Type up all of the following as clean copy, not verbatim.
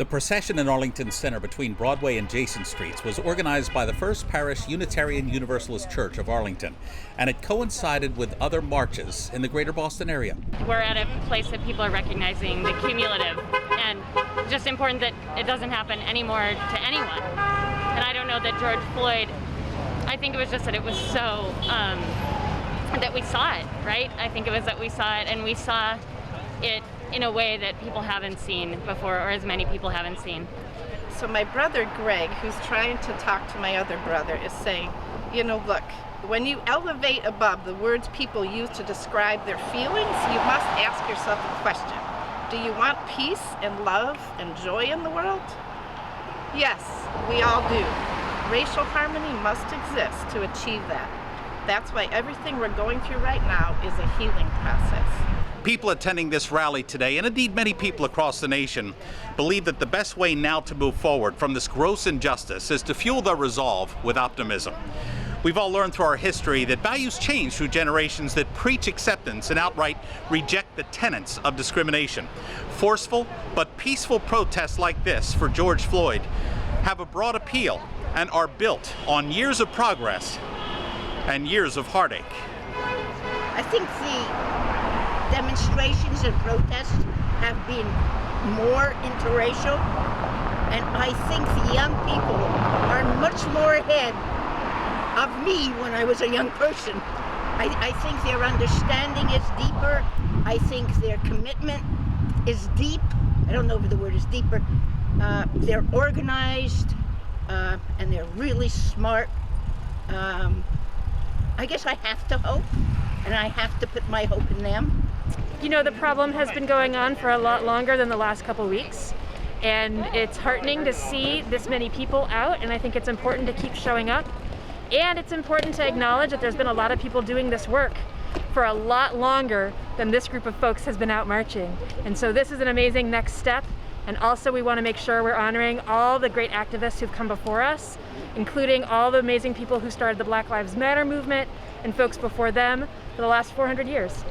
The procession in Arlington Center between Broadway and Jason Streets was organized by the First Parish Unitarian Universalist Church of Arlington, and it coincided with other marches in the greater Boston area. We're at a place that people are recognizing the cumulative, and just important that it doesn't happen anymore to anyone. And I don't know that George Floyd, I think it was just that it was so, that we saw it, right? I think it was that we saw it, and we saw it in a way that people haven't seen before, or as many people haven't seen. So my brother Greg, who's trying to talk to my other brother, is saying, you know, look, when you elevate above the words people use to describe their feelings, you must ask yourself a question. Do you want peace and love and joy in the world? Yes, we all do. Racial harmony must exist to achieve that. That's why everything we're going through right now is a healing process. People attending this rally today, and indeed many people across the nation, believe that the best way now to move forward from this gross injustice is to fuel their resolve with optimism. We've all learned through our history that values change through generations that preach acceptance and outright reject the tenets of discrimination. Forceful but peaceful protests like this for George Floyd have a broad appeal and are built on years of progress and years of heartache. I think the demonstrations and protests have been more interracial, and I think the young people are much more ahead of me when I was a young person. I think their understanding is deeper. I think their commitment is deep. I don't know if the word is deeper. They're organized, and they're really smart. I guess I have to hope, and I have to put my hope in them. You know, the problem has been going on for a lot longer than the last couple weeks, and it's heartening to see this many people out, and I think it's important to keep showing up. And it's important to acknowledge that there's been a lot of people doing this work for a lot longer than this group of folks has been out marching. And so this is an amazing next step, and also we want to make sure we're honoring all the great activists who've come before us, including all the amazing people who started the Black Lives Matter movement and folks before them for the last 400 years.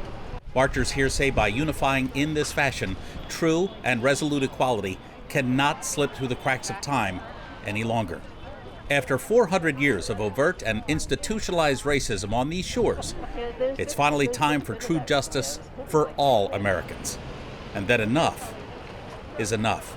Marchers here say by unifying in this fashion, true and resolute equality cannot slip through the cracks of time any longer. After 400 years of overt and institutionalized racism on these shores, it's finally time for true justice for all Americans, and that enough is enough.